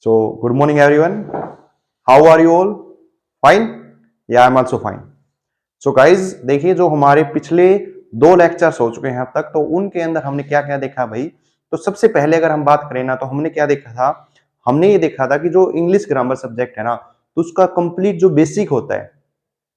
So, good morning everyone. How are you all? Fine? Yeah, I'm also fine. So guys, देखिए जो हमारे पिछले 2 lectures हो चुके हैं अब तक, तो उनके अंदर हमने क्या क्या देखा भाई। तो सबसे पहले अगर हम बात करें ना, तो हमने क्या देखा था। हमने ये देखा था कि जो इंग्लिश ग्रामर सब्जेक्ट है ना, तो उसका कंप्लीट जो बेसिक होता है,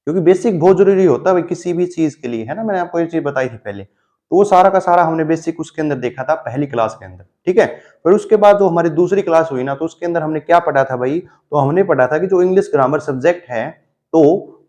क्योंकि बेसिक बहुत जरूरी होता है भाई किसी भी चीज के लिए, है ना। मैंने आपको ये चीज बताई थी पहले, तो वो सारा का सारा हमने बेसिक उसके अंदर देखा था पहली क्लास के अंदर, ठीक है। फिर उसके बाद जो हमारी दूसरी क्लास हुई ना, तो उसके अंदर हमने क्या पढ़ा था भाई। तो हमने पढ़ा था कि जो इंग्लिश ग्रामर सब्जेक्ट है, तो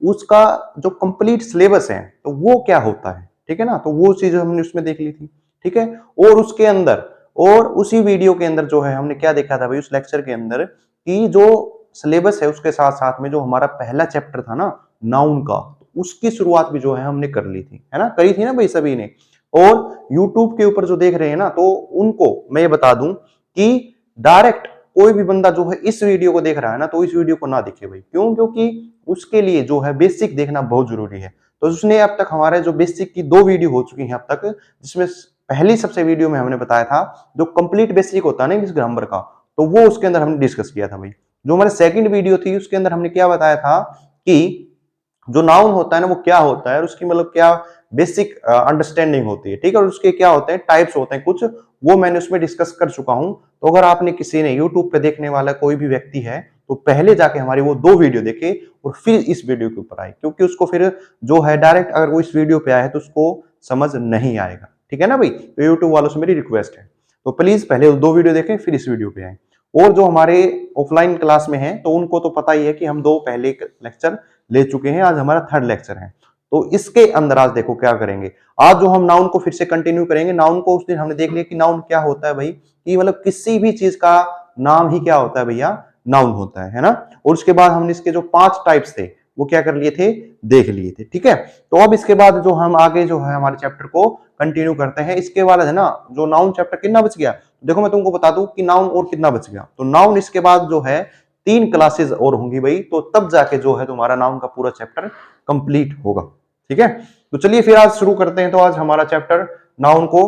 उसका जो कंप्लीट सिलेबस है, तो वो क्या होता है, ठीक है ना। तो वो चीज हमने उसमें देख ली थी, ठीक है। और उसके अंदर, और उसी वीडियो के अंदर जो है हमने क्या देखा था भाई उस लेक्चर के अंदर, कि जो सिलेबस है उसके साथ साथ में जो हमारा पहला चैप्टर था ना, नाउन का, उसकी शुरुआत भी जो है हमने कर ली थी, है ना, करी थी ना भाई सभी ने। और YouTube के ऊपर जो देख रहे हैं ना, तो उनको मैं ये बता दूं कि डायरेक्ट कोई भी बंदा जो है इस वीडियो को देख रहा है ना, तो इस वीडियो को ना देखे भाई। क्यों? क्योंकि उसके लिए जो है बेसिक देखना बहुत जरूरी है। तो उसने अब तक हमारे जो बेसिक की 2 वीडियो हो चुकी हैं अब तक, जिसमें पहली सबसे वीडियो में हमने बताया था जो कंप्लीट बेसिक होता है ना इंग्लिश ग्रामर का, तो वो उसके अंदर हमने डिस्कस किया था भाई। जो हमारे सेकंड वीडियो थी उसके अंदर हमने क्या बताया था कि जो नाउन होता है ना, वो क्या होता है, और उसकी मतलब क्या बेसिक अंडरस्टैंडिंग होती है, ठीक है। और उसके क्या होते हैं, टाइप्स होते हैं कुछ, वो मैंने उसमें डिस्कस कर चुका हूं। तो अगर आपने किसी ने यूट्यूब पे देखने वाला कोई भी व्यक्ति है, तो पहले जाके हमारी वो 2 वीडियो देखे और फिर इस वीडियो के ऊपर आए, क्योंकि उसको फिर जो है डायरेक्ट अगर वो इस वीडियो पे आया है तो उसको समझ नहीं आएगा, ठीक है ना भाई। तो यूट्यूब वालों से मेरी रिक्वेस्ट है, तो प्लीज पहले 2 वीडियो देखें फिर इस वीडियो पे आए। और जो हमारे ऑफलाइन क्लास में है, तो उनको तो पता ही है कि हम 2 पहले लेक्चर ले चुके हैं, आज हमारा 3rd लेक्चर है। तो इसके अंदर आज देखो क्या करेंगे। आज जो हम नाउन को फिर से कंटिन्यू करेंगे। नाउन को उस दिन हमने देख लिया कि नाउन क्या होता है भाई, कि मतलब किसी भी चीज का नाम ही क्या होता है भैया, नाउन होता है ना। और उसके बाद हमने इसके जो 5 टाइप्स थे वो क्या कर लिए थे, देख लिए थे, ठीक है। तो अब इसके बाद जो हम आगे जो है हमारे चैप्टर को कंटिन्यू करते हैं। इसके बाद है ना, जो नाउन चैप्टर कितना बच गया, देखो मैं तुमको बता दूं कि नाउन और कितना बच गया। तो नाउन इसके बाद जो है 3 क्लासेस और होंगी भाई, तो तब जाके जो है तुम्हारा नाउन का पूरा चैप्टर कंप्लीट होगा, ठीक है। तो चलिए फिर आज शुरू करते हैं। तो आज हमारा चैप्टर नाउन को,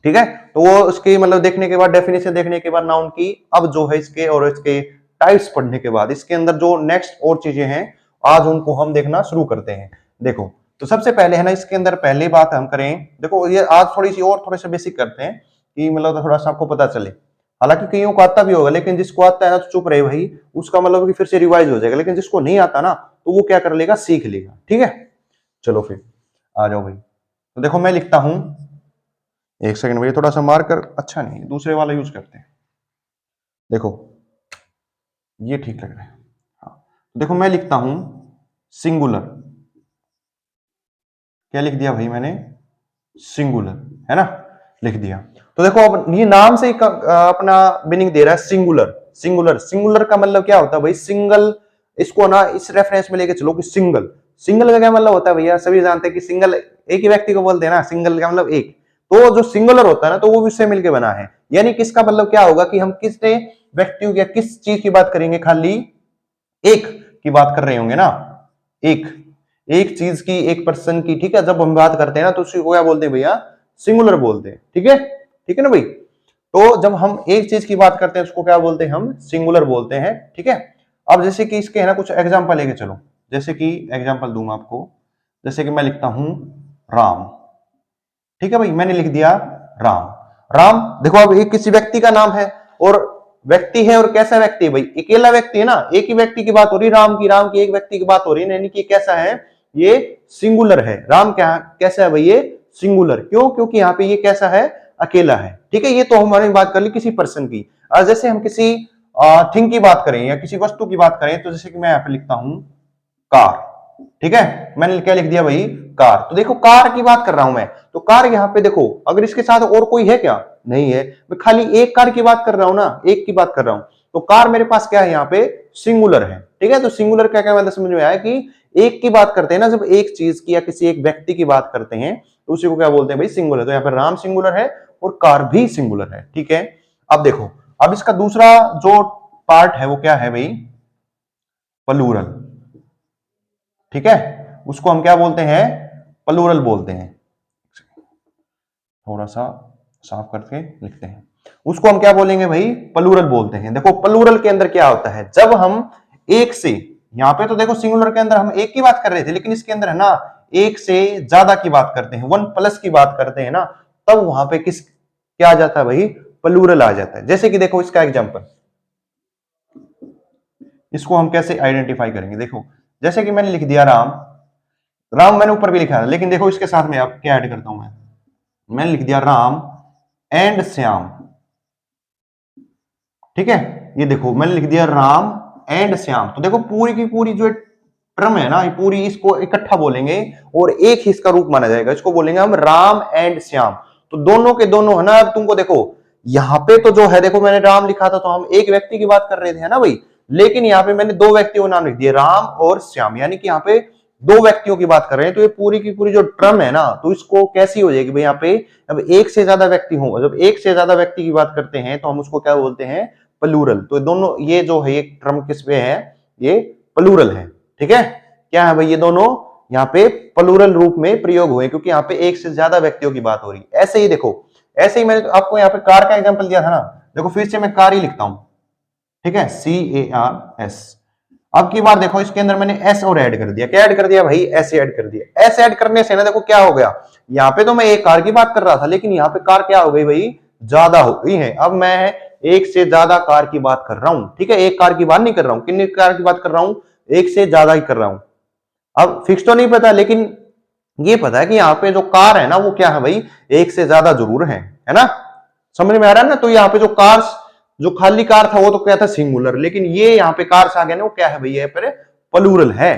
ठीक है। तो वो उसकी मतलब देखने के बाद, डेफिनेशन देखने के बाद नाउन की, अब जो है इसके और इसके टाइप्स पढ़ने के बाद इसके अंदर जो नेक्स्ट और चीजें हैं, आज उनको हम देखना शुरू करते हैं। देखो, तो सबसे पहले है ना, इसके अंदर पहली बात हम करें, देखो ये आज थोड़ी सी और थोड़े से बेसिक करते हैं कि मतलब थोड़ा सा आपको पता चले। हालांकि कईयों को आता भी होगा, लेकिन जिसको आता है ना तो चुप रहे भाई, उसका मतलब कि फिर से रिवाइज हो जाएगा। लेकिन जिसको नहीं आता ना, तो वो क्या कर लेगा, सीख लेगा, ठीक है। चलो फिर आ जाओ भाई। तो देखो मैं लिखता हूं, एक सेकंड भैया, थोड़ा सा मार्कर अच्छा नहीं है, दूसरे वाला यूज करते हैं। देखो ये ठीक लग रहा है। हाँ, देखो मैं लिखता हूं सिंगुलर। क्या लिख दिया भाई मैंने, सिंगुलर, है ना, लिख दिया। तो देखो अब ये नाम से अपना मीनिंग दे रहा है सिंगुलर। सिंगुलर, सिंगुलर का मतलब क्या होता है भाई, सिंगल। इसको ना इस रेफरेंस में लेके चलो कि सिंगल, सिंगल का क्या मतलब होता है भैया, सभी जानते हैं कि सिंगल एक ही व्यक्ति को बोलते हैं ना, सिंगल का मतलब एक। तो जो सिंगुलर होता है ना, तो वो भी उससे मिलकर बना है। यानी कि इसका मतलब क्या होगा कि हम किसने व्यक्तियों या किस चीज की बात करेंगे, खाली एक की बात कर रहे होंगे ना, एक, एक चीज की, एक पर्सन की, ठीक है। जब हम बात करते हैं ना, तो उसी को क्या बोलते हैं भैया, सिंगुलर बोलते हैं, ठीक है, ठीक है ना भाई। तो जब हम एक चीज की बात करते हैं उसको क्या बोलते हैं, हम सिंगुलर बोलते हैं, ठीक है। अब जैसे कि इसके है ना कुछ एग्जांपल लेके चलो। जैसे कि एग्जांपल दूंगा आपको, जैसे कि मैं लिखता हूं राम, ठीक है भाई, मैंने लिख दिया राम। राम, देखो अब एक किसी व्यक्ति का नाम है, और व्यक्ति है, और कैसा व्यक्ति है भाई, अकेला व्यक्ति है ना, एक ही व्यक्ति की बात हो रही, राम की, राम की एक व्यक्ति की बात हो रही है, यानी कि कैसा है, ये सिंगुलर है। राम क्या कैसा है भाई, ये सिंगुलर। क्यों? क्योंकि यहाँ पे ये कैसा है, अकेला है, ठीक है। ये तो हमारी बात कर ली किसी पर्सन की। और जैसे हम किसी थिंग की बात करें या किसी वस्तु की बात करें, तो जैसे कि मैं यहाँ पे लिखता हूं कार, ठीक है। मैंने क्या लिख दिया भाई, कार। तो देखो कार की बात कर रहा हूं मैं, तो कार यहाँ पे देखो, अगर इसके साथ और कोई है क्या, नहीं है, मैं खाली एक कार की बात कर रहा हूं ना, एक की बात कर रहा हूं। तो कार मेरे पास क्या है, यहाँ पे सिंगुलर है, ठीक है। तो सिंगुलर क्या क्या मतलब समझ में आया कि एक की बात करते हैं ना, जब एक चीज की या किसी एक व्यक्ति की बात करते हैं, तो उसी को क्या बोलते हैं भाई, सिंगुलर। तो यहाँ पे राम सिंगुलर है और कार भी सिंगुलर है, ठीक है। अब देखो, अब इसका दूसरा जो पार्ट है वो क्या है भाई, प्लूरल, ठीक है। उसको हम क्या बोलते हैं, प्लूरल बोलते हैं। थोड़ा सा साफ करके लिखते हैं। उसको हम क्या बोलेंगे भाई, प्लूरल बोलते हैं। देखो प्लूरल के अंदर क्या होता है, जब हम एक से, यहां पे तो देखो सिंगुलर के अंदर हम एक की बात कर रहे थे, लेकिन इसके अंदर है ना एक से ज्यादा की बात करते हैं, वन प्लस की बात करते हैं ना, तब वहां पे किस क्या आ जाता है भाई, प्लूरल आ जाता है। जैसे कि देखो इसका एग्जांपल, इसको हम कैसे आइडेंटिफाई करेंगे, देखो जैसे कि मैंने लिख दिया राम, राम मैंने ऊपर भी लिखा है, लेकिन देखो इसके साथ में आप क्या ऐड करता हूं मैंने लिख दिया राम एंड श्याम, ठीक है। ये देखो मैंने लिख दिया राम एंड श्याम, तो देखो पूरी की पूरी जो टर्म है ना, ये पूरी इसको इकट्ठा बोलेंगे और एक ही इसका रूप माना जाएगा, इसको बोलेंगे हम राम एंड श्याम। तो दोनों के दोनों है ना, अब तुमको देखो यहाँ पे तो जो है, देखो मैंने राम लिखा था तो हम एक व्यक्ति की बात कर रहे थे ना भाई, लेकिन यहाँ पे मैंने दो व्यक्तियों के नाम लिख दिए, राम और श्याम, यानी कि यहाँ पे दो व्यक्तियों की बात कर रहे हैं। तो ये पूरी की पूरी जो टर्म है ना, तो इसको कैसी हो जाएगी भाई, यहाँ पे अब एक से ज्यादा व्यक्ति हो, जब एक से ज्यादा व्यक्ति की बात करते हैं तो हम उसको क्या बोलते हैं, प्लूरल। तो दोनों ये जो है एक टर्म किस पे है, ये प्लूरल है, ठीक है। क्या है भाई, ये दोनों यहाँ पे प्लूरल रूप में प्रयोग हुए, क्योंकि यहाँ पे एक से ज्यादा व्यक्तियों की बात हो रही है। ऐसे ही देखो, ऐसे ही मैंने आपको यहाँ पे कार का एग्जांपल दिया था ना, देखो फिर से मैं कार ही लिखता हूं, ठीक है, CARS। अब की बार देखो इसके अंदर मैंने एस और ऐड कर दिया, क्या ऐड कर दिया भाई, एस ऐड कर दिया। एस ऐड करने से ना देखो क्या हो गया, यहाँ पे तो मैं एक कार की बात कर रहा था, लेकिन यहाँ पे कार क्या हो गई भाई, ज्यादा हो गई है। अब मैं एक से ज्यादा कार की बात कर रहा हूं, ठीक है, एक कार की बात नहीं कर रहा हूं, कितनी कार की बात कर रहा हूं, एक से ज्यादा ही कर रहा हूं। अब फिक्स तो नहीं पता, लेकिन ये पता है कि यहाँ पे जो कार है ना वो क्या है भाई, एक से ज्यादा जरूर है ना, समझ में आ रहा है ना। तो यहाँ पे जो कार्स, जो खाली कार था वो तो क्या था, सिंगुलर, लेकिन ये यहाँ पे कार्स आ गया ना, वो क्या है भाई, ये पर प्लूरल है,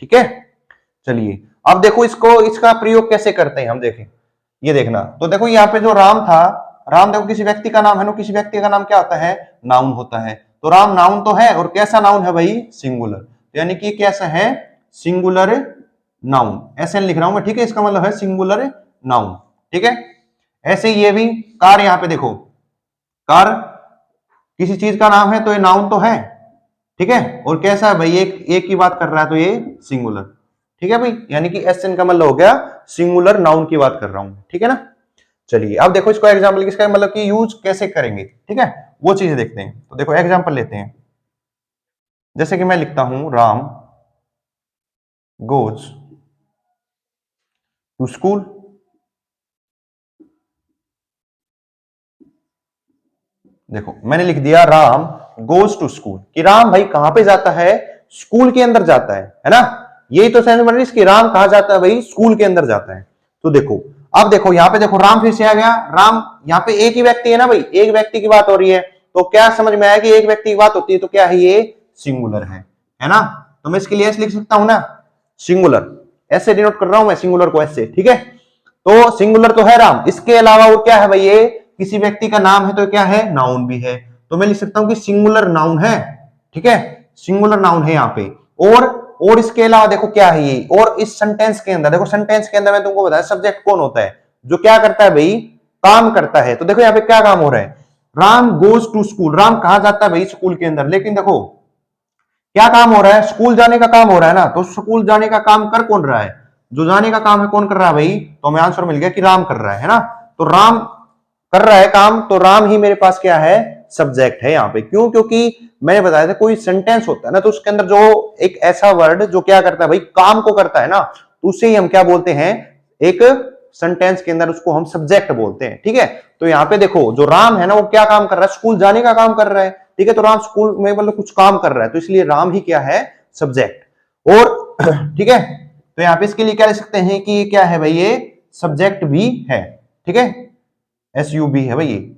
ठीक है। चलिए अब देखो इसको, इसका प्रयोग कैसे करते हैं हम देखें, ये देखना। तो देखो यहाँ पे जो राम था, राम देखो किसी व्यक्ति का नाम है ना, किसी व्यक्ति का नाम क्या होता है, नाउन होता है। तो राम नाउन तो है, और कैसा नाउन है भाई, सिंगुलर, यानी कि कैसा है, सिंगुलर नाउन, ऐसे लिख रहा हूं मैं, ठीक है, इसका मतलब है सिंगुलर नाउन, ठीक है। ऐसे ये भी कार, यहां पे देखो कार किसी चीज का नाम है तो ये नाउन तो है, ठीक है, और कैसा है भाई, एक की बात कर रहा है तो ये सिंगुलर, ठीक है भाई, यानी कि एसएन का मतलब हो गया सिंगुलर नाउन की बात कर रहा हूं, ठीक है ना। चलिए अब देखो इसको एग्जांपल, किसका मतलब कि यूज कैसे करेंगे, ठीक है, वो चीजें देखते हैं। तो देखो एग्जांपल लेते हैं, जैसे कि मैं लिखता हूं राम गोज टू स्कूल, देखो मैंने लिख दिया राम गोज टू स्कूल, कि राम भाई कहां पे जाता है, स्कूल के अंदर जाता है ना। यही तो सेंस बन रही है कि राम कहां जाता है भाई, स्कूल के अंदर जाता है। तो देखो अब देखो यहाँ पे देखो राम फिर से आ गया, राम यहाँ पे एक ही व्यक्ति है ना भाई, एक व्यक्ति की बात हो रही है, तो क्या समझ में आया कि एक व्यक्ति की बात होती है तो क्या है, ये सिंगुलर है ना। तो मैं इसके लिए ऐसे लिख सकता हूं ना, सिंगुलर, ऐसे डिनोट कर रहा हूं मैं सिंगुलर को ऐसे, ठीक है। तो सिंगुलर तो है राम, इसके अलावा और क्या है भाई, ये किसी व्यक्ति का नाम है तो क्या है, नाउन भी है। तो मैं लिख सकता हूं कि सिंगुलर नाउन है, ठीक है, सिंगुलर नाउन है यहाँ पे। और इसके अलावा देखो क्या है ये, और इस सेंटेंस के अंदर देखो, सेंटेंस के अंदर मैं तुमको बताया सब्जेक्ट कौन होता है, जो क्या करता है भाई, काम करता है। तो देखो यहाँ पे क्या काम हो रहा है, Ram goes to school, Ram कहां जाता है भाई, स्कूल के अंदर, लेकिन देखो क्या काम हो रहा है, स्कूल जाने का काम हो रहा है ना। तो स्कूल जाने का काम कर कौन रहा है, जो जाने का काम है कौन कर रहा है भाई, तो हमें आंसर मिल गया कि राम कर रहा है ना। तो राम कर रहा है काम, तो राम ही मेरे पास क्या है, सब्जेक्ट है यहाँ पे। क्यों, क्योंकि मैंने बताया था कोई सेंटेंस होता है ना, तो उसके अंदर जो एक ऐसा वर्ड जो क्या करता है भाई, काम को करता है ना, तो उसे ही हम क्या बोलते हैं, एक सेंटेंस के अंदर उसको हम सब्जेक्ट बोलते हैं, ठीक है। तो यहाँ पे देखो जो राम है ना, वो क्या काम कर रहा है, स्कूल जाने का काम कर रहा है, ठीक है। तो राम स्कूल में मतलब कुछ काम कर रहा है, तो इसलिए राम ही क्या है, सब्जेक्ट। और ठीक है, तो यहाँ पे इसके लिए क्या लिख सकते हैं कि ये क्या है भाई, ये सब्जेक्ट भी है, ठीक है, SUB है भाई ये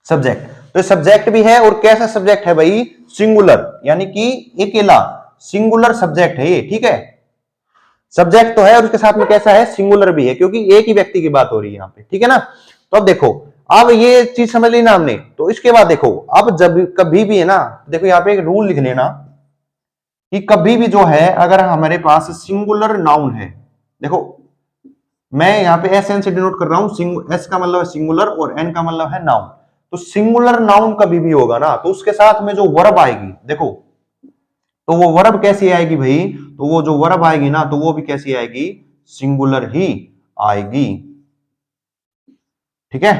सब्जेक्ट। तो सब्जेक्ट भी है, और कैसा सब्जेक्ट है भाई, सिंगुलर, यानी कि अकेला सिंगुलर सब्जेक्ट है ये, ठीक है। सब्जेक्ट तो है और उसके साथ में कैसा है, सिंगुलर भी है, क्योंकि एक ही व्यक्ति की बात हो रही है यहाँ पे, ठीक है ना। तो अब देखो, अब ये चीज समझ ली ना हमने। तो इसके बाद देखो, अब जब कभी भी है ना, देखो यहाँ पे एक रूल लिख लेना कि कभी भी जो है, अगर हमारे पास सिंगुलर नाउन है, देखो मैं यहाँ पे एस एन से डिनोट कर रहा हूं, एस का मतलब है सिंगुलर और एन का मतलब है नाउन। तो सिंगुलर नाउन कभी भी होगा ना, तो उसके साथ में जो वर्ब आएगी, देखो तो वो वर्ब कैसी आएगी भाई, तो वो जो वर्ब आएगी ना, तो वो भी कैसी आएगी, सिंगुलर ही आएगी, ठीक है।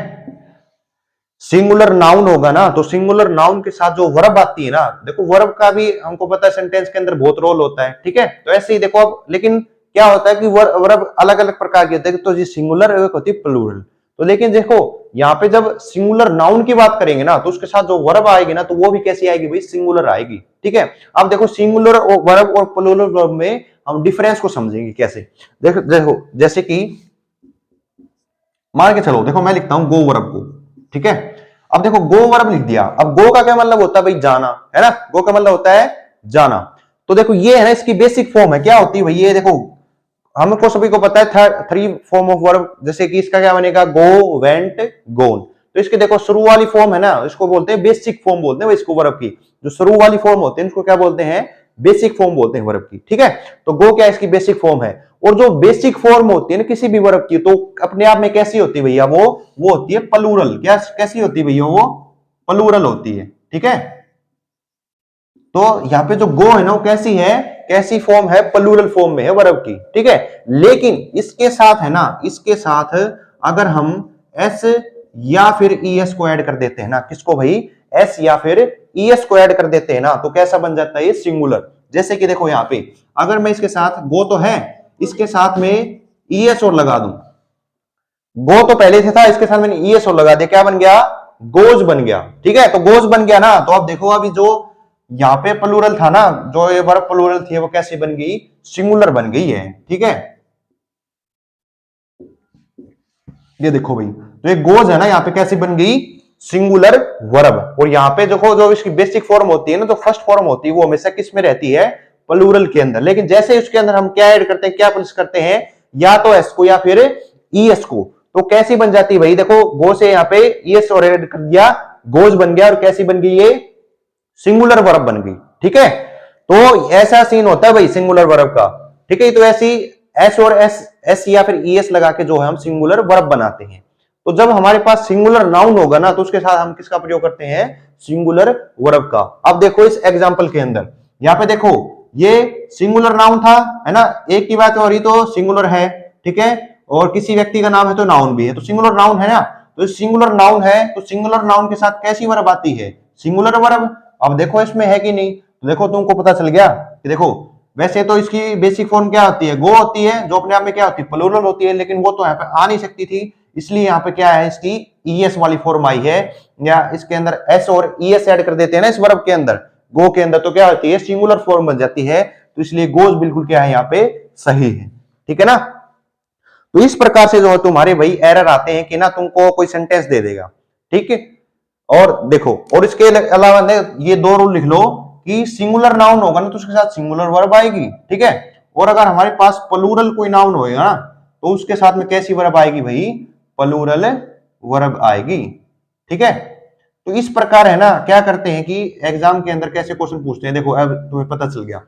सिंगुलर नाउन होगा ना, तो सिंगुलर नाउन के साथ जो वर्ब आती है ना, देखो वर्ब का भी हमको पता है सेंटेंस के अंदर बहुत रोल होता है, ठीक है। तो ऐसे ही देखो अब, लेकिन क्या होता है कि वर्ब अलग अलग प्रकार के होते हैं, तो ये सिंगुलर एक होती है प्लूरल। तो लेकिन देखो यहाँ पे जब सिंगुलर नाउन की बात करेंगे ना, तो उसके साथ जो वर्ब आएगी ना, तो वो भी कैसी आएगी भाई, सिंगुलर आएगी, ठीक है। अब देखो सिंगुलर वर्ब और प्लूरल वर्ब में हम डिफरेंस को समझेंगे कैसे। देखो देखो जैसे कि मान के चलो, देखो मैं लिखता हूं गो वर्ब को, ठीक है। अब देखो गो वर्ब लिख दिया, अब गो का क्या मतलब होता है भाई, जाना, है ना। गो का मतलब होता है जाना। तो देखो ये है ना, इसकी बेसिक फॉर्म है, क्या होती है भाई, ये देखो हमको सभी को पता है थ्री फॉर्म ऑफ वर्ब, जैसे कि इसका क्या बनेगा, गो, वेंट, गोन। तो इसके देखो शुरू वाली फॉर्म है ना, इसको बोलते हैं बेसिक फॉर्म बोलते हैं इसको, वर्ब की जो शुरू वाली फॉर्म होते हैं इसको क्या बोलते हैं, बेसिक फॉर्म बोलते हैं वर्ब की, ठीक है। तो गो क्या इसकी बेसिक फॉर्म है। और जो बेसिक फॉर्म होती है ना किसी भी वर्ब की, तो अपने आप में कैसी होती है भैया, वो होती है प्लूरल। क्या कैसी होती है भैया, वो प्लूरल होती है, ठीक है। तो यहां पे जो गो है ना, वो कैसी है, कैसी फॉर्म है, प्लूरल फॉर्म में है वर्ब की, ठीक है। लेकिन इसके साथ है ना, इसके साथ अगर हम एस या फिर ईएस को ऐड कर देते हैं ना, किसको भाई, एस या फिर ईएस को ऐड कर देते हैं ना, तो कैसा बन जाता है ये, सिंगुलर। जैसे कि देखो यहां पे अगर मैं इसके साथ गो तो है, इसके साथ में ईएस और लगा दूं, गो तो पहले से था, इसके साथ मैंने ईएस और लगा दिया, क्या बन गया, गोज बन गया, ठीक है। तो गोज बन गया ना, तो अब देखो अभी जो यहाँ पे प्लूरल था ना, जो ये वर्ब प्लूरल थी, वो कैसी बन गई, सिंगुलर बन गई है, ठीक है। ये देखो भाई, तो ये गोज है ना, यहाँ पे कैसी बन गई, सिंगुलर वर्ब। और यहाँ पे देखो जो इसकी बेसिक फॉर्म होती है ना, जो फर्स्ट फॉर्म होती है, वो हमेशा किस में रहती है, प्लूरल के अंदर। लेकिन जैसे उसके अंदर हम क्या ऐड करते हैं, क्या प्लस करते हैं, या तो एस को या फिर ईएस को, तो कैसी बन जाती है भाई, देखो गो से यहाँ पे ईएस और ऐड कर दिया, गोज बन गया, और कैसी बन गई ये, सिंगुलर वर्ब बन गई, ठीक है। तो ऐसा सीन होता है भाई सिंगुलर वर्ब का, ठीक है। तो ऐसी एस और एस या फिर ईएस लगा के जो है हम सिंगुलर वर्ब बनाते हैं। तो जब हमारे पास सिंगुलर नाउन होगा ना, तो उसके साथ हम किसका प्रयोग करते हैं, सिंगुलर वर्ब का। अब देखो इस एग्जांपल के अंदर, यहां पे देखो ये सिंगुलर नाउन था, है ना, एक की बात हो रही तो सिंगुलर है, ठीक है। और किसी व्यक्ति का नाम है तो नाउन भी है, तो सिंगुलर नाउन है ना। तो सिंगुलर नाउन है, तो सिंगुलर नाउन के साथ कैसी वर्ब आती है, सिंगुलर वर्ब। अब देखो इसमें है कि नहीं, तो देखो तुमको पता चल गया कि देखो वैसे तो इसकी बेसिक फॉर्म क्या होती है, गो होती है, जो अपने आप में क्या होती है, प्लूरल होती है, लेकिन वो तो यहाँ पे आ नहीं सकती थी, इसलिए यहाँ पे क्या है, इसकी ईएस वाली फॉर्म आई है, या इसके अंदर एस और ईएस ऐड कर देते हैं ना इस वर्ब के अंदर, गो के अंदर, तो क्या होती है, सिंगुलर फॉर्म बन जाती है। तो इसलिए गोज बिल्कुल क्या है यहाँ पे सही है, ठीक है ना। तो इस प्रकार से जो है तुम्हारे भाई एरर आते हैं कि ना तुमको कोई सेंटेंस दे देगा, ठीक है। और देखो, और इसके अलावा ये दो रूल लिख लो कि सिंगुलर नाउन होगा ना, तो उसके साथ सिंगुलर वर्ब आएगी, ठीक है। और अगर हमारे पास प्लूरल कोई नाउन होगा ना, तो उसके साथ में कैसी वर्ब आएगी भाई, प्लूरल वर्ब आएगी, ठीक है। तो इस प्रकार है ना, क्या करते हैं कि एग्जाम के अंदर कैसे क्वेश्चन पूछते हैं, देखो अब तुम्हें पता चल गया।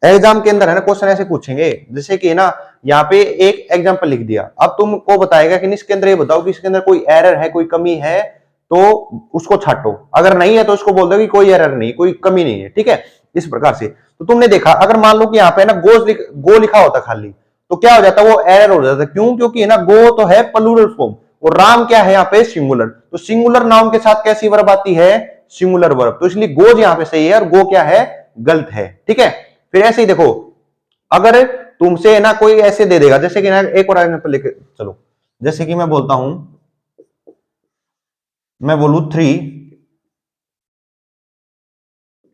एग्जाम के अंदर है ना क्वेश्चन ऐसे पूछेंगे, जैसे कि ना यहाँ पे एक एग्जांपल लिख दिया, अब तुमको बताएगा कि इसके अंदर ये बताओ कि इसके अंदर कोई एरर है, कोई कमी है, तो उसको छाटो, अगर नहीं है तो उसको बोल दो कि कोई एरर नहीं, कोई कमी नहीं है, ठीक है। इस प्रकार से तो तुमने देखा, अगर मान लो कि यहाँ पे ना गो लिखा होता खाली, तो क्या हो जाता, वो एरर हो जाता। क्यों, क्योंकि ना गो तो है प्लूरल फॉर्म, और राम क्या है यहाँ पे, सिंगुलर। तो सिंगुलर नाउन के साथ कैसी वर्ब आती है, सिंगुलर वर्ब, तो इसलिए गोज यहाँ पे सही है और गो क्या है, गलत है, ठीक है। फिर ऐसे ही देखो, अगर तुमसे ना कोई ऐसे दे देगा, जैसे कि ना एक और एग्जांपल लेके चलो, जैसे कि मैं बोलता हूं, मैं बोलू 3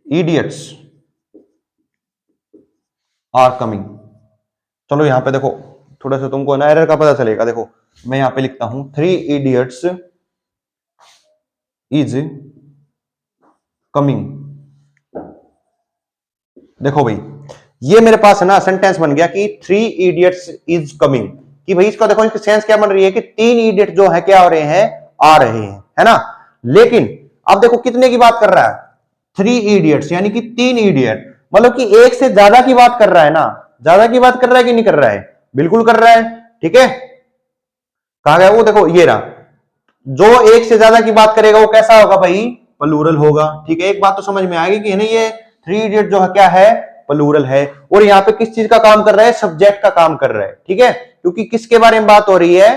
इडियट्स आर कमिंग। चलो यहां पे देखो, थोड़ा सा तुमको ना एरर का पता चलेगा। देखो मैं यहां पे लिखता हूं 3 इडियट्स इज कमिंग। देखो भाई, ये मेरे पास है ना सेंटेंस बन गया कि 3 इडियट्स इज कमिंग, कि भाई इसका देखो, इसकी सेंस क्या बन रही है कि 3 इडियट जो है क्या हो रहे हैं, आ रहे हैं, है ना। लेकिन अब देखो कितने की बात कर रहा है, 3 इडियट्स, यानी कि 3 इडियट, मतलब कि एक से ज्यादा की बात कर रहा है ना, ज्यादा की बात कर रहा है कि नहीं कर रहा है, बिल्कुल कर रहा है, ठीक है। कहा गया वो, देखो ये रहा, जो एक से ज्यादा की बात करेगा वो कैसा होगा भाई, प्लूरल होगा, ठीक है। एक बात तो समझ में आएगी कि है ना, ये 3 इडियट जो है क्या है, प्लूरल है। और यहाँ पे किस चीज का काम कर रहा है, सब्जेक्ट का काम कर रहा है, ठीक है, क्योंकि किसके बारे में बात हो रही है,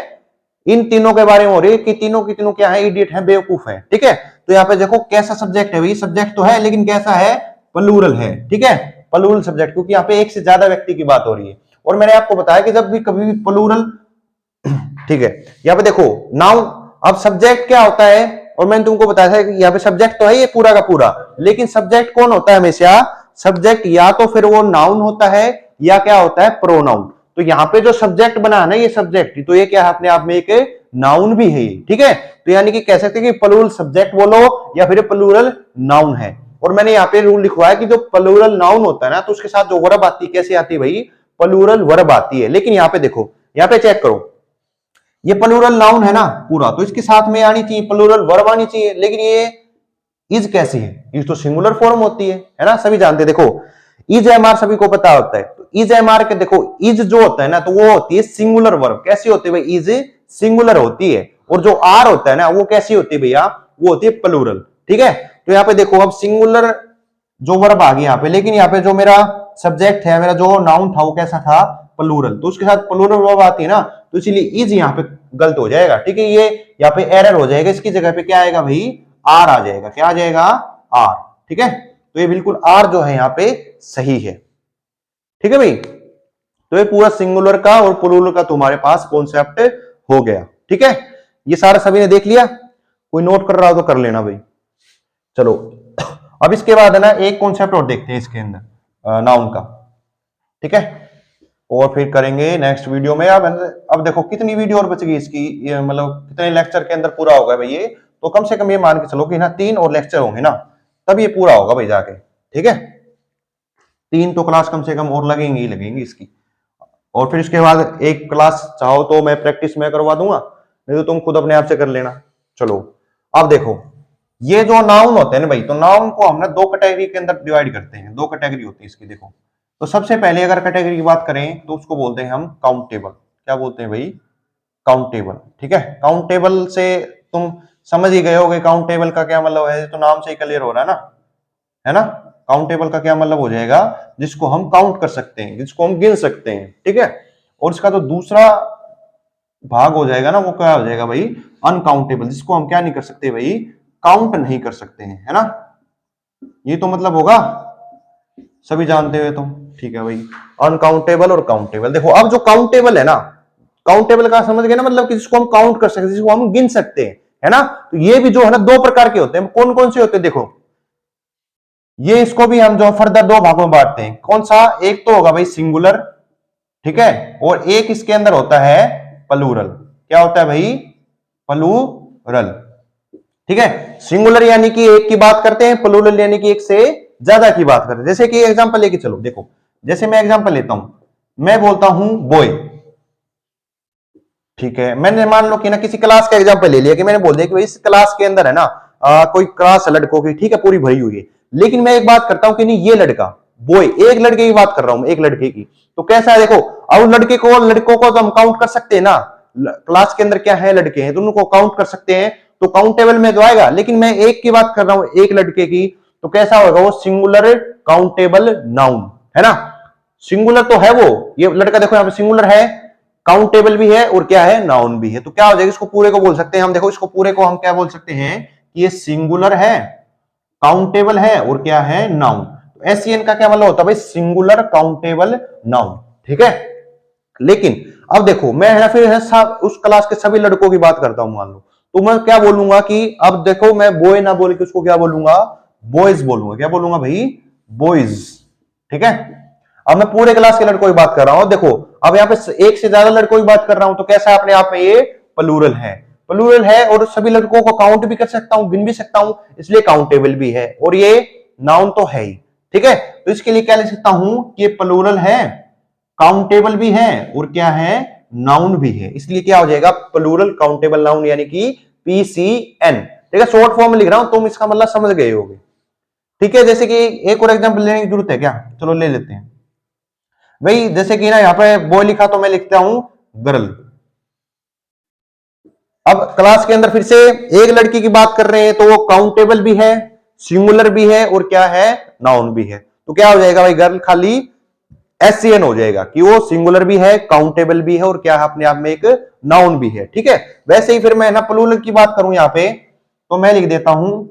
इन तीनों के बारे में हो रही है कि तीनों की तीनों क्या है, इडियट है, बेवकूफ है। ठीक है, तो यहाँ पे देखो कैसा सब्जेक्ट है भाई, सब्जेक्ट तो है लेकिन कैसा है, प्लूरल है। ठीक है, प्लूरल सब्जेक्ट, क्योंकि यहाँ पे एक से ज्यादा व्यक्ति की बात हो रही है। और मैंने आपको बताया कि जब भी कभी भी प्लूरल, ठीक है, यहाँ पे देखो नाउन, अब सब्जेक्ट क्या होता है, और मैंने तुमको बताया था कि यहाँ पे सब्जेक्ट तो है ये पूरा का पूरा, लेकिन सब्जेक्ट कौन होता है हमेशा, सब्जेक्ट या तो फिर वो नाउन होता है या क्या होता है, प्रोनाउन। तो यहाँ पे जो सब्जेक्ट बना है ना ये सब्जेक्ट, तो ये क्या है अपने आप में एक नाउन भी है। ठीक है, तो यानी कि कह सकते हैं कि प्लूरल सब्जेक्ट बोलो या फिर प्लूरल नाउन है। और मैंने यहाँ पे रूल लिखवा है कि जो प्लूरल नाउन होता है ना, तो उसके साथ जो वर्ब आती है, कैसे आती है भाई, प्लूरल वर्ब आती है। लेकिन यहाँ पे देखो, यहाँ पे चेक करो, ये प्लूरल नाउन है ना पूरा, तो इसके साथ में आनी चाहिए प्लूरल वर्ब आनी चाहिए, लेकिन ये इज कैसी है, इज तो सिंगुलर फॉर्म होती है ना, सभी जानते हैं। देखो इज एमआर सभी को पता होता है, तो इज एमआर के देखो इज जो होता है ना, तो वो होती है सिंगुलर वर्ब। कैसी होती है भाई, इज सिंगुलर होती है। और जो आर होता है ना, वो कैसी होती है भैया, वो होती है प्लूरल। ठीक है, तो यहाँ पे देखो अब सिंगुलर जो वर्ब आ गई यहाँ पे, लेकिन यहाँ पे जो मेरा सब्जेक्ट है, मेरा जो नाउन था वो कैसा था, प्लूरल, तो उसके साथ प्लूरल वर्ब आती है ना, तो इसीलिए इज यहाँ पे गलत हो जाएगा। ठीक है, ये यहाँ पे एरर हो जाएगा, इसकी जगह पे क्या आएगा भाई, आर आ जाएगा। क्या आ जाएगा, आर। ठीक है, तो ये बिल्कुल आर जो है यहाँ पे सही है। ठीक है भाई, तो ये पूरा सिंगुलर का और प्लूरल का तुम्हारे पास कॉन्सेप्ट हो गया। ठीक है, ये सारा सभी ने देख लिया, कोई नोट कर रहा हो तो कर लेना भाई। चलो अब इसके बाद है ना एक कॉन्सेप्ट और देखते हैं इसके अंदर, नाउन का। ठीक है, और फिर करेंगे नेक्स्ट वीडियो में। अब देखो कितनी वीडियो और बच गई इसकी, मतलब कितने लेक्चर के अंदर पूरा होगा भाई ये, तो कम से कम ये मान के चलो कि ना 3 और लेक्चर होंगे ना, तब ये पूरा होगा भाई जाके। ठीक है, 3 तो क्लास कम से कम और लगेंगी ही लगेंगी इसकी। और फिर इसके बाद एक क्लास चाहो तो मैं प्रैक्टिस में करवा दूंगा, नहीं तो तुम खुद अपने आप से कर लेना। चलो अब देखो, ये जो नाउन होते हैं ना भाई, तो नाउन को हम ना 2 कैटेगरी के अंदर डिवाइड करते हैं। 2 कैटेगरी होती है इसकी। देखो, तो सबसे पहले अगर कैटेगरी की बात करें तो उसको बोलते हैं हम काउंटेबल। क्या बोलते हैं भाई, काउंटेबल। ठीक है, काउंटेबल से तुम समझ ही गए होगे काउंटेबल का क्या मतलब है, तो नाम से ही क्लियर हो रहा है ना। काउंटेबल का क्या मतलब हो जाएगा, जिसको हम काउंट कर सकते हैं, जिसको हम गिन सकते हैं। ठीक है, और इसका जो दूसरा भाग हो जाएगा ना, वो क्या हो जाएगा भाई, अनकाउंटेबल, जिसको हम क्या नहीं कर सकते भाई, काउंट नहीं कर सकते हैं, है ना। ये तो मतलब होगा सभी जानते हुए तुम। ठीक है भाई, अनकाउंटेबल और काउंटेबल। देखो अब जो काउंटेबल है ना, काउंटेबल का समझ गए ना, मतलब कि जिसको हम काउंट कर सकते हैं, जिसको हम गिन सकते हैं, है ना। तो ये भी जो है ना 2 प्रकार के होते हैं। कौन कौन से होते हैं, देखो ये इसको भी हम जो फर्दर 2 भागों में बांटते हैं। कौन सा, एक तो होगा भाई सिंगुलर, ठीक है, और एक इसके अंदर होता है प्लूरल। क्या होता है भाई, प्लूरल। ठीक है, सिंगुलर यानी कि एक की बात करते हैं, प्लूरल यानी कि एक से ज्यादा की बात करते हैं। जैसे कि एग्जांपल लेके चलो, देखो जैसे मैं एग्जांपल लेता हूं, मैं बोलता हूं बॉय। ठीक है, मैंने मान लो कि ना किसी क्लास का एग्जांपल ले लिया, कि मैंने बोल दिया कि भाई इस क्लास के अंदर है ना कोई क्लास है लड़कों की, ठीक है, पूरी भरी हुई है, लेकिन मैं एक बात करता हूं कि नहीं ये लड़का बॉय, एक लड़के की बात कर रहा हूं, एक लड़के की, तो कैसा है देखो, अब लड़कों को तो हम काउंट कर सकते हैं ना, क्लास के अंदर क्या है, लड़के हैं, तो उनको काउंट कर सकते हैं, तो काउंटेबल में तो आएगा। लेकिन मैं एक की बात कर रहा हूं, एक लड़के की, तो कैसा होगा वो, सिंगुलर काउंटेबल नाउन, है ना। सिंगुलर तो है वो, ये लड़का देखो यहाँ पे सिंगुलर है, काउंटेबल भी है, और क्या है, नाउन भी है। तो क्या हो जाएगा, इसको पूरे को बोल सकते हैं हम, देखो इसको पूरे को हम क्या बोल सकते हैं, कि ये सिंगुलर है, काउंटेबल है, और क्या है, नाउन। तो एससीएन का क्या मतलब होता है भाई, सिंगुलर काउंटेबल नाउन। ठीक है, लेकिन अब देखो मैं है फिर है उस क्लास के सभी लड़कों की बात करता हूं, मान लो, तो मैं क्या बोलूंगा कि अब देखो मैं बॉय ना बोल के उसको क्या बोलूंगा, बॉयज बोलूंगा। क्या बोलूंगा भाई, बॉयज। ठीक है, अब मैं पूरे क्लास के लड़कों की बात कर रहा हूं। देखो अब यहाँ पे एक से ज्यादा लड़कों की बात कर रहा हूं, तो कैसा अपने आप में ये प्लूरल है, प्लूरल है, और सभी लड़कों को काउंट भी कर सकता हूं, गिन भी सकता हूं, इसलिए काउंटेबल भी है, और ये नाउन तो है ही। ठीक है, तो इसके लिए क्या लिख सकता हूं कि ये प्लूरल है, काउंटेबल भी है, और क्या है, नाउन भी है, इसलिए क्या हो जाएगा, प्लूरल काउंटेबल नाउन, यानी कि पीसीएन। ठीक है, शॉर्ट फॉर्म में लिख रहा हूं, तुम इसका मतलब समझ गए होगे। ठीक है, जैसे कि एक और एग्जांपल लेने की जरूरत है क्या, चलो ले लेते हैं भाई। जैसे कि ना यहाँ पे बॉय लिखा, तो मैं लिखता हूं गर्ल। अब क्लास के अंदर फिर से एक लड़की की बात कर रहे हैं, तो वो काउंटेबल भी है, सिंगुलर भी है, और क्या है, नाउन भी है। तो क्या हो जाएगा भाई, गर्ल खाली SCN हो जाएगा कि वो सिंगुलर भी है, काउंटेबल भी है और क्या है अपने आप में एक नाउन भी है। ठीक है, वैसे ही फिर मैं ना प्लूरल की बात करूं यहां पे, तो मैं लिख देता हूं,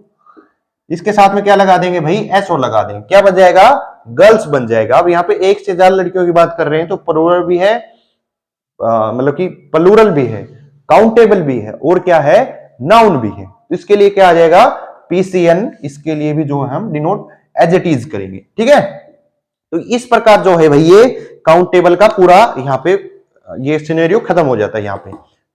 इसके साथ में क्या लगा देंगे भाई, एस और लगा देंगे, क्या बन जाएगा, गर्ल्स बन जाएगा। अब यहाँ पे एक से ज्यादा लड़कियों की बात कर रहे हैं तो प्लूरल भी है, मतलब कि प्लूरल भी है, काउंटेबल भी है और क्या है, नाउन भी है। तो इसके लिए क्या आ जाएगा, PCN, इसके लिए भी जो है हम डिनोट एज इट इज करेंगे। ठीक है, तो इस प्रकार जो है भाई ये काउंटेबल का पूरा यहाँ पे ये सिनेरियो खत्म हो जाता है यहाँ पे।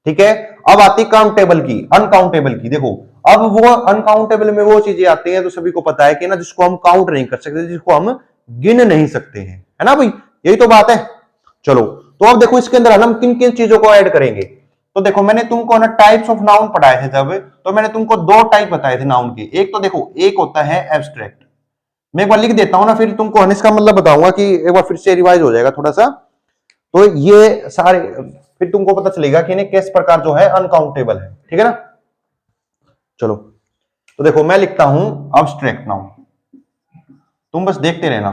ठीक है, अब आती काउंटेबल की, अनकाउंटेबल की। देखो अब वो अनकाउंटेबल में वो चीजें आती हैं तो सभी को पता है कि ना, जिसको हम काउंट नहीं कर सकते, जिसको हम गिन नहीं सकते हैं, है ना भाई, यही तो बात है। चलो, तो अब देखो इसके अंदर हम किन किन चीजों को ऐड करेंगे। तो देखो मैंने तुमको ना टाइप्स ऑफ नाउन पढ़ाए थे जब, तो मैंने तुमको दो टाइप बताए थे नाउन के। एक तो देखो, एक होता है एब्स्ट्रैक्ट, मैं एक बार लिख देता हूं ना, फिर तुमको इसका मतलब बताऊंगा कि एक बार फिर से रिवाइज हो जाएगा थोड़ा सा। तो ये सारे फिर तुमको पता चलेगा कि इन्हें किस प्रकार जो है अनकाउंटेबल है। ठीक है ना, चलो, तो देखो मैं लिखता हूं अब्स्ट्रैक्ट नाउन, तुम बस देखते रहना।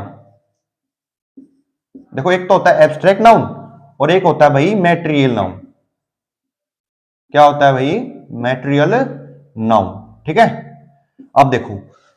देखो एक तो होता है एब्स्ट्रैक्ट नाउन और एक होता है भाई मैटेरियल नाउन। क्या होता है भाई, मैटेरियल नाउन। ठीक है, अब देखो,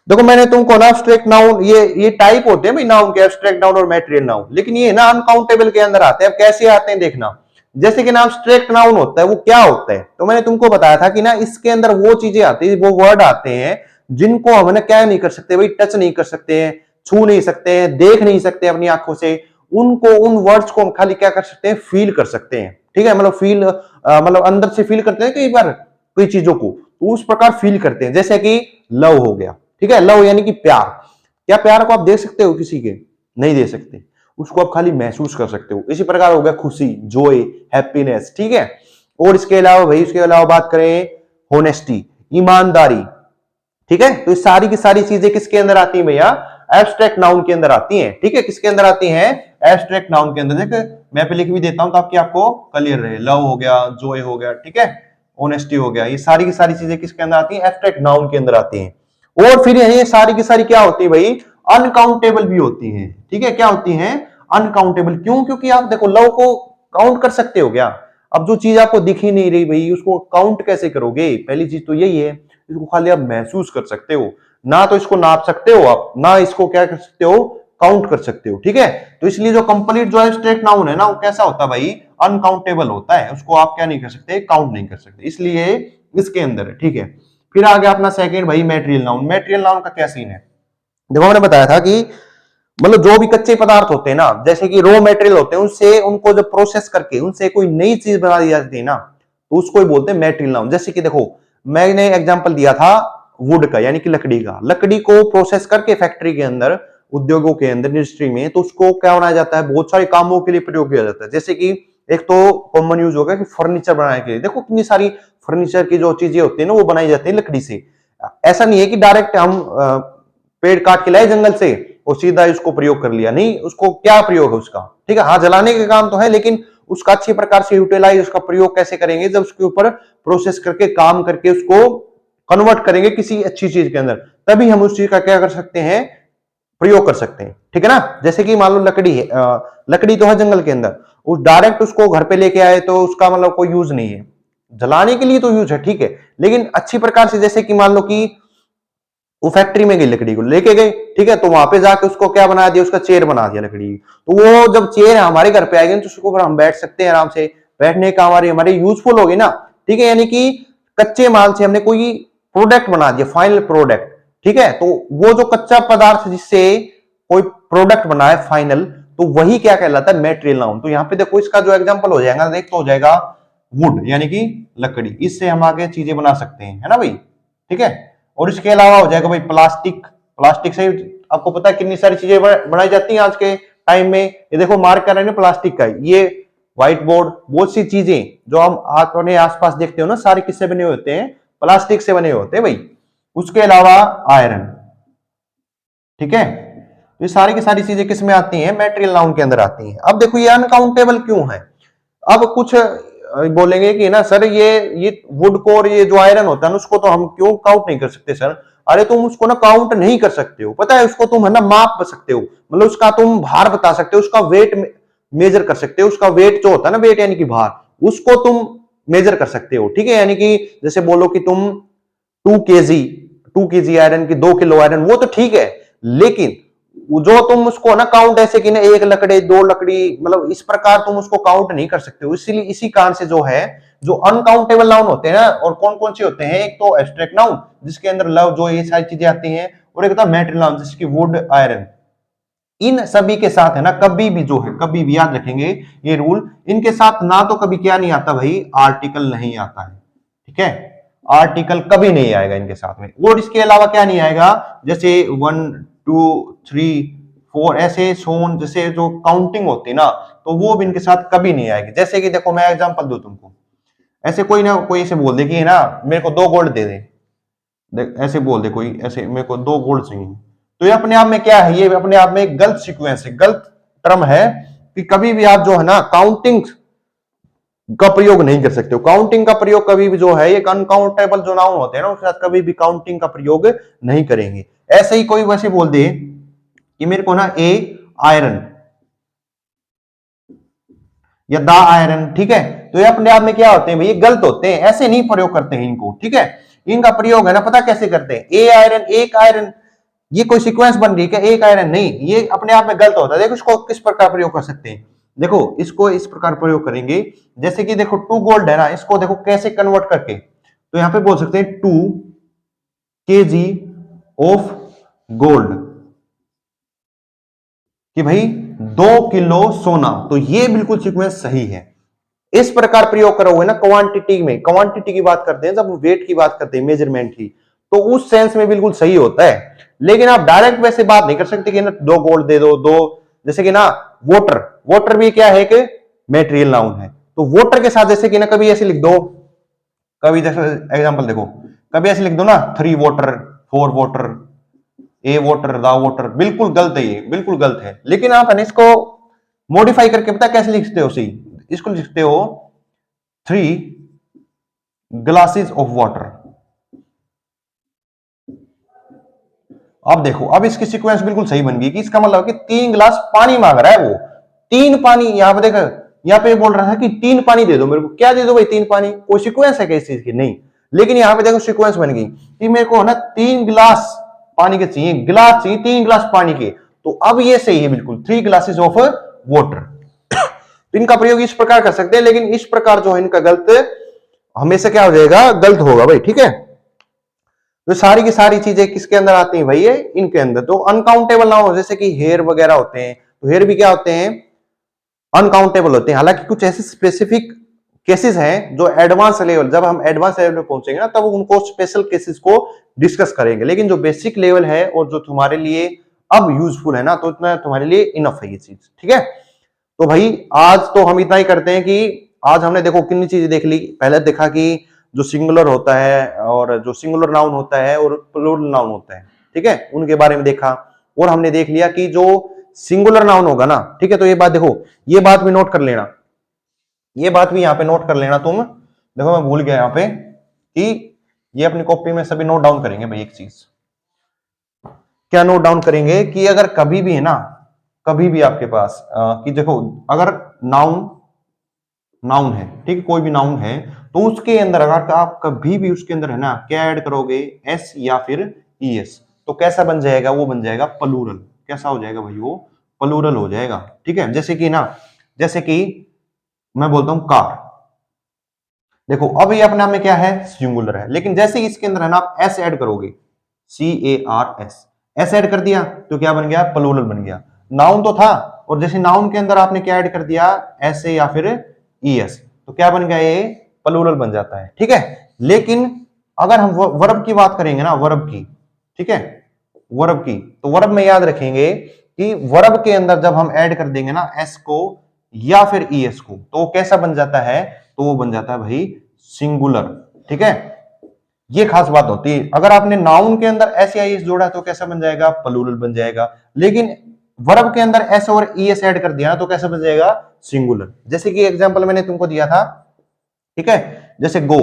देखो मैंने तुमको ना एब्स्ट्रैक्ट नाउन, ये टाइप होते हैं भाई नाउन के, एब्स्ट्रैक्ट नाउन और मैटेरियल नाउन, लेकिन ये ना अनकाउंटेबल के अंदर आते हैं। अब कैसे आते हैं देखना, जैसे कि ना एब्स्ट्रैक्ट नाउन होता है, वो क्या होता है, तो मैंने तुमको बताया था कि ना इसके अंदर वो चीजें आती है, वो वर्ड आते हैं जिनको हम ना क्या नहीं कर सकते भाई, टच नहीं कर सकते हैं, छू नहीं सकते हैं, देख नहीं सकते अपनी आंखों से, उनको, उन वर्ड्स को हम खाली क्या कर सकते हैं, फील कर सकते हैं। ठीक है, मतलब फील, मतलब अंदर से फील करते हैं कई बार कोई चीजों को, तो उस प्रकार फील करते हैं। जैसे कि लव हो गया, ठीक है, लव यानी कि प्यार। क्या प्यार को आप देख सकते हो किसी के, नहीं दे सकते, उसको आप खाली महसूस कर सकते हो। इसी प्रकार हो गया खुशी, जॉय, हैप्पीनेस। ठीक है, और इसके अलावा भाई, इसके अलावा बात करें होनेस्टी, ईमानदारी। ठीक है, तो ये सारी की सारी चीजें किसके अंदर आती हैं भैया, एब्स्ट्रैक्ट नाउन के अंदर आती हैं। ठीक है, किसके अंदर आती हैं, एब्स्ट्रैक्ट नाउन के अंदर। देखो मैं पे लिख भी देता हूं ताकि आपको क्लियर रहे, लव हो गया, जॉय हो गया, ठीक है, ऑनेस्टी हो गया, ये सारी की सारी चीजें किसके अंदर आती हैं, एब्स्ट्रैक्ट नाउन के अंदर आती हैं। और फिर ये सारी की सारी क्या होती है भाई, अनकाउंटेबल भी होती हैं। ठीक है, क्या होती हैं, अनकाउंटेबल। क्यों, क्योंकि आप देखो लव को काउंट कर सकते हो क्या, अब जो चीज आपको दिख ही नहीं रही भाई, उसको काउंट कैसे करोगे, पहली चीज तो यही है, इसको खाली आप महसूस कर सकते हो, ना तो इसको नाप सकते हो आप, ना इसको क्या कर सकते हो, काउंट कर सकते हो। ठीक है, तो इसलिए जो कंप्लीट जो एब्स्ट्रैक्ट नाउन है ना, वो कैसा होता है भाई, अनकाउंटेबल होता है, उसको आप क्या नहीं कर सकते, काउंट नहीं कर सकते, इसलिए इसके अंदर है। ठीक है, फिर आ गया अपना सेकंड भाई, मैटेरियल नाउन। मैटेरियल नाउन का क्या सीन है, देखो मैंने बताया था कि मतलब जो भी कच्चे पदार्थ होते हैं ना, जैसे कि रॉ मटेरियल होते हैं, उनसे उनको जब प्रोसेस करके उनसे कोई नई चीज बना दी जाती है ना, तो उसको ही बोलते हैं मैटेरियल नाउन। जैसे कि देखो मैंने एग्जांपल दिया था वुड का, यानी कि लकड़ी का, लकड़ी को प्रोसेस करके फैक्ट्री के अंदर, उद्योगों के अंदर, इंडस्ट्री में, तो उसको क्या बनाया जाता है, बहुत सारे कामों के लिए प्रयोग किया जाता है। जैसे कि एक तो कॉमन यूज होगा कि फर्नीचर बनाने के लिए, देखो कितनी सारी फर्नीचर की जो चीजें होती है ना, वो बनाई जाती है लकड़ी से। ऐसा नहीं है कि डायरेक्ट हम पेड़ काट के लाए जंगल से और सीधा उसको प्रयोग कर लिया, नहीं, उसको क्या प्रयोग है उसका, ठीक है, हाँ जलाने के काम तो है, लेकिन उसका अच्छी प्रकार से यूटिलाइज, उसका प्रयोग कैसे करेंगे, जब उसके ऊपर प्रोसेस करके, काम करके उसको कन्वर्ट करेंगे किसी अच्छी चीज के अंदर, तभी हम उस चीज का क्या कर सकते हैं, प्रयोग कर सकते हैं। ठीक है ना, जैसे कि मान लो लकड़ी है, लकड़ी तो है जंगल के अंदर, उस डायरेक्ट उसको घर पे लेके आए तो उसका मतलब कोई यूज नहीं है, जलाने के लिए तो यूज है, ठीक है, लेकिन अच्छी प्रकार से, जैसे कि मान लो कि वो फैक्ट्री में गई, लकड़ी को लेके गए, ठीक है, तो वहां पे जाके उसको क्या बना दिया, उसका चेयर बना दिया लकड़ी, तो वो जब चेयर हमारे घर पे आएगी तो उसके ऊपर हम बैठ सकते हैं आराम से, बैठने का हमारे हमारे यूजफुल होगी ना। ठीक है, यानी कि कच्चे माल से हमने कोई प्रोडक्ट बना दिया, फाइनल प्रोडक्ट। ठीक है, तो वो जो कच्चा पदार्थ जिससे कोई प्रोडक्ट बना है फाइनल, तो वही क्या कहलाता है, मेटेरियल नाउन। तो यहाँ पे देखो इसका जो एग्जांपल हो जाएगा, देख तो हो जाएगा वुड, यानी कि लकड़ी, इससे हम आगे चीजें बना सकते हैं, है ना भाई। ठीक है, और इसके अलावा हो जाएगा भाई प्लास्टिक, प्लास्टिक से आपको पता है कितनी सारी चीजें बनाई जाती हैं आज के टाइम में। ये देखो मार्क कर रहे हैं प्लास्टिक का, ये व्हाइट बोर्ड, बहुत सी चीजें जो हम अपने आसपास देखते हो ना, सारे किससे बने होते हैं, प्लास्टिक से बने होते हैं भाई। उसके अलावा आयरन, ठीक है, ये सारी की सारी चीजें किस में आती हैं, मेटेरियल नाउन के अंदर आती हैं। अब देखो ये अनकाउंटेबल क्यों है, अब कुछ बोलेंगे कि ना सर ये वुड को और ये जो आयरन होता है ना, उसको तो हम क्यों काउंट नहीं कर सकते सर, अरे तुम उसको ना काउंट नहीं कर सकते हो, पता है, उसको तुम है ना माप सकते हो, मतलब उसका तुम भार बता सकते हो, उसका वेट मेजर कर सकते हो, उसका वेट जो होता है ना, वेट यानी कि भार, उसको तुम मेजर कर सकते हो, ठीक है। यानी कि जैसे बोलो कि तुम 2 केजी, 2 केजी आयरन की 2 किलो आयरन, वो तो ठीक है, लेकिन जो तुम उसको ना काउंट ऐसे कि ना एक लकड़ी, दो लकड़ी, मतलब इस प्रकार तुम उसको काउंट नहीं कर सकते हो। इसीलिए इसी कारण से जो है, जो अनकाउंटेबल नाउन होते हैं ना, और कौन कौन से होते हैं, एक तो एब्स्ट्रैक्ट नाउन जिसके अंदर लव जो ये सारी चीजें आती हैं, और एक होता है मैटेरियल नाउन जिसकी वुड, आयरन। इन सभी के साथ है ना, कभी भी जो है, कभी भी याद रखेंगे ये रूल, इनके साथ ना तो कभी क्या नहीं आता भाई, आर्टिकल नहीं आता है, ठीक है। आर्टिकल कभी नहीं आएगा इनके साथ में, और इसके अलावा क्या नहीं आएगा, जैसे 1 2 3 4 ऐसे सोन, जैसे जो काउंटिंग होती है ना, तो वो भी इनके साथ कभी नहीं आएगी। जैसे कि देखो मैं एग्जांपल दूं तुमको, ऐसे कोई ना कोई ऐसे बोल दे कि है ना मेरे को 2 गोल्ड दे दे, ऐसे बोल दे कोई, ऐसे मेरे को 2 गोल्ड चाहिए, तो ये अपने आप में क्या है, ये अपने आप में एक गलत सीक्वेंस है, गलत टर्म है, कि कभी भी आप जो है ना काउंटिंग का प्रयोग नहीं कर सकते हो। काउंटिंग का प्रयोग कभी भी जो है, एक अनकाउंटेबल जो नाउन होते हैं ना, उसके साथ कभी भी काउंटिंग का प्रयोग नहीं करेंगे। ऐसे ही कोई वैसे बोल दे कि मेरे को ना ए आयरन या द आयरन, ठीक है, तो ये अपने आप में क्या होते हैं भाई, ये गलत होते हैं, ऐसे नहीं प्रयोग करते हैं इनको, ठीक है। इनका प्रयोग है ना, पता कैसे करते हैं, ए आयरन, एक आयरन, ये कोई सीक्वेंस बन रही है क्या, एक आयरन नहीं, ये अपने आप में गलत होता है। देखो इसको किस प्रकार प्रयोग कर सकते हैं, देखो इसको इस प्रकार प्रयोग करेंगे, जैसे कि देखो 2 गोल्ड है ना, इसको देखो कैसे कन्वर्ट करके, तो यहां पे बोल सकते हैं 2 केजी ऑफ गोल्ड, कि भाई 2 किलो सोना, तो ये बिल्कुल सीक्वेंस सही है। इस प्रकार प्रयोग करोगे ना क्वांटिटी में, क्वांटिटी की बात करते हैं, जब वेट की बात करते हैं, मेजरमेंट की, तो उस सेंस में बिल्कुल सही होता है। लेकिन आप डायरेक्ट वैसे बात नहीं कर सकते कि ना 2 गोल्ड दे दो, दो, जैसे कि ना वोटर, वोटर भी क्या है कि मेटेरियल नाउन है, तो वोटर के साथ जैसे कि ना कभी ऐसे लिख दो, कभी जैसे एग्जांपल देखो, कभी ऐसे लिख दो ना 3 voter, 4 voter, A voter, the voter, बिल्कुल गलत है, ये बिल्कुल गलत है। लेकिन आप इसको मॉडिफाई करके पता कैसे लिखते हो, सी इसको लिखते हो 3 ग्लासेस ऑफ वाटर। अब देखो, अब इसकी सीक्वेंस बिल्कुल सही बन गई, कि इसका मतलब कि 3 गिलास पानी मांग रहा है वो, 3 पानी, यहां पे देखो, यहां पे बोल रहा है कि 3 पानी दे दो मेरे को, क्या दे दो भाई, 3 पानी, कोई सीक्वेंस है क्या इस चीज की, नहीं। लेकिन यहां पे देखो सीक्वेंस बन गई कि मेरे को है ना 3 गिलास पानी के चाहिए, गिलास चाहिए 3 गिलास पानी के, तो अब ये सही है बिल्कुल, 3 ग्लासेस ऑफ वाटर। तो इनका प्रयोग इस प्रकार कर सकते हैं, लेकिन इस प्रकार जो है इनका गलत हमेशा क्या हो जाएगा, गलत होगा भाई, ठीक है। तो सारी की सारी चीजें किसके अंदर आती हैं भाई, ये इनके अंदर। तो अनकाउंटेबल ना हो, जैसे कि हेयर वगैरह होते हैं, तो हेयर भी क्या होते हैं, अनकाउंटेबल होते हैं। हालांकि कुछ ऐसे स्पेसिफिक केसेस हैं जो एडवांस लेवल, जब हम एडवांस लेवल पे पहुंचेंगे ना, तब उनको स्पेशल केसेस को डिस्कस करेंगे, लेकिन जो बेसिक लेवल है और जो तुम्हारे लिए अब यूजफुल है ना, तो इतना तुम्हारे लिए इनफ है ये चीज, ठीक है। तो भाई आज तो हम इतना ही करते हैं कि आज हमने देखो कितनी चीजें देख ली। पहले देखा कि जो सिंगुलर होता है, और जो सिंगुलर नाउन होता है और प्लूरल नाउन होता है, ठीक है, उनके बारे में देखा। और हमने देख लिया कि जो सिंगुलर नाउन होगा ना, ठीक है, तो ये बात देखो, ये बात भी नोट कर लेना, ये बात भी यहां पे नोट कर लेना तुम। देखो मैं भूल गया यहां पे कि ये अपनी कॉपी में सभी नोट डाउन करेंगे भाई। एक चीज क्या नोट डाउन करेंगे कि अगर कभी भी है ना, कभी भी आपके पास कि देखो, अगर नाउन, नाउन है, ठीक है, कोई भी नाउन है, तो उसके अंदर अगर आप कभी भी उसके अंदर है ना क्या ऐड करोगे, एस या फिर ईएस, तो कैसा बन जाएगा, वो बन जाएगा प्लूरल। कैसा हो जाएगा भाई, वो प्लूरल हो जाएगा, ठीक है। जैसे कि ना, जैसे कि मैं बोलता हूं कार, देखो अब ये अपने आप में क्या है, सिंगुलर है, लेकिन जैसे ही इसके अंदर है ना आप एस ऐड करोगे, CARS, एस ऐड कर दिया तो क्या बन गया, प्लूरल बन गया। नाउन तो था, और जैसे नाउन के अंदर आपने क्या ऐड कर दिया, एस या फिर ES, तो क्या बन गया, ये प्लूरल बन जाता है, ठीक है। लेकिन अगर हम वर्ब की बात करेंगे ना, वर्ब की, ठीक है, वर्ब की, तो वर्ब में याद रखेंगे कि वर्ब के अंदर जब हम ऐड कर देंगे ना एस को या फिर ES को, तो वो कैसा बन जाता है, तो वो बन जाता है भाई सिंगुलर, ठीक है। ये खास बात होती है, अगर आपने नाउन के अंदर एस या ES जोड़ा तो कैसा बन जाएगा, प्लूरल बन जाएगा। लेकिन वर्ब के अंदर एस और ES ऐड कर दिया तो कैसा बन जाएगा, सिंगुलर। जैसे कि एग्जांपल मैंने तुमको दिया था, ठीक है, जैसे गो,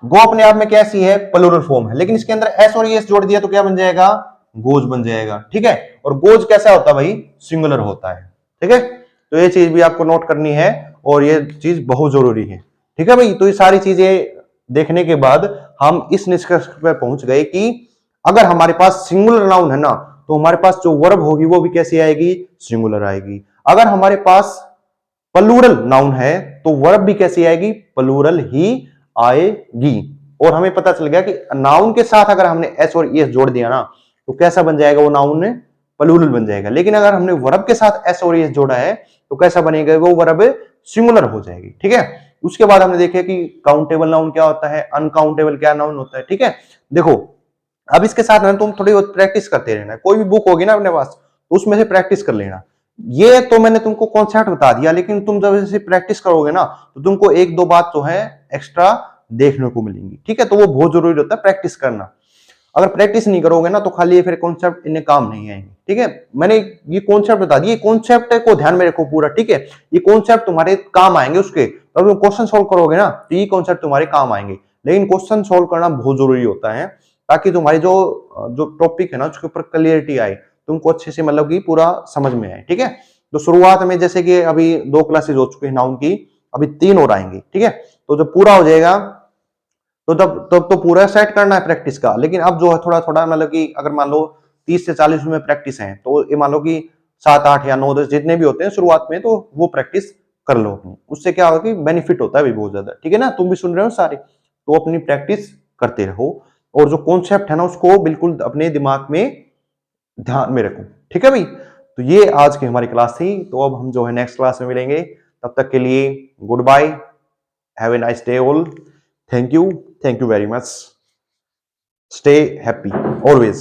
गो अपने आप में कैसी है, प्लूरल फॉर्म है, लेकिन इसके अंदर एस और एस जोड़ दिया तो क्या बन जाएगा, गोज बन जाएगा। ठीक है, और गोज कैसा होता है भाई, सिंगुलर होता है। ठीक है, तो ये चीज भी आपको नोट करनी है और ये चीज बहुत जरूरी है। ठीक है भाई, तो ये सारी चीजें देखने के बाद हम इस निष्कर्ष पर पहुंच गए कि अगर हमारे पास सिंगुलर नाउन है ना, तो हमारे पास जो वर्ब होगी वो भी कैसी आएगी, सिंगुलर आएगी। अगर हमारे पास प्लूरल नाउन है तो वर्ब भी कैसी आएगी, प्लूरल ही आएगी। और हमें पता चल गया कि नाउन के साथ अगर हमने एस और एस जोड़ दिया ना, तो कैसा बन जाएगा वो नाउन, प्लूरल बन जाएगा। लेकिन अगर हमने वर्ब के साथ एस और एस जोड़ा है तो कैसा बनेगा, वो वर्ब सिंगुलर हो जाएगी। ठीक है, उसके बाद हमने देखा कि काउंटेबल नाउन क्या होता है, अनकाउंटेबल क्या नाउन होता है। ठीक है, देखो अब इसके साथ ना तुम थोड़ी बहुत प्रैक्टिस करते रहना। कोई भी बुक होगी ना अपने पास, तो उसमें से प्रैक्टिस कर लेना। ये तो मैंने तुमको कॉन्सेप्ट बता दिया, लेकिन तुम जब इसे प्रैक्टिस करोगे ना, तो तुमको एक दो बात जो है एक्स्ट्रा देखने को मिलेंगी। ठीक है, तो वो बहुत जरूरी होता है प्रैक्टिस करना। अगर प्रैक्टिस नहीं करोगे ना, तो खाली ये फिर कॉन्सेप्ट इन्हें काम नहीं आएंगे। ठीक है, मैंने ये कॉन्सेप्ट बता दिए, कॉन्सेप्ट को ध्यान में रखो पूरा। ठीक है, ये कॉन्सेप्ट तुम्हारे काम आएंगे उसके, तो तुम क्वेश्चन सोल्व करोगे ना, तो ये कॉन्सेप्ट तुम्हारे काम आएंगे। लेकिन क्वेश्चन सोल्व करना बहुत जरूरी होता है, ताकि तुम्हारी जो जो टॉपिक है ना उसके ऊपर क्लियरिटी आए, तुमको अच्छे से मतलब कि पूरा समझ में आए। ठीक है, तो शुरुआत में जैसे कि अभी 2 क्लासेस हो चुके हैं नाउन की, अभी 3 और आएंगी। ठीक है, तो जब पूरा हो जाएगा तो तब तो पूरा सेट करना है प्रैक्टिस का। लेकिन अब जो है थोड़ा थोड़ा मतलब कि अगर मान लो 30 से 40 में प्रैक्टिस है, तो ये मान लो कि 7 8 या 9 10 जितने भी होते हैं शुरुआत में, तो वो प्रैक्टिस कर लो अपनी। उससे क्या होगा कि बेनिफिट होता है भी बहुत ज्यादा। ठीक है ना, तुम भी सुन रहे हो सारे, तो अपनी प्रैक्टिस करते रहो और जो कॉन्सेप्ट है ना उसको बिल्कुल अपने दिमाग में ध्यान में रखो। ठीक है भाई, तो ये आज की हमारी क्लास थी। तो अब हम जो है नेक्स्ट क्लास में मिलेंगे, तब तक के लिए good bye, have a nice day all, thank you very much, stay happy always।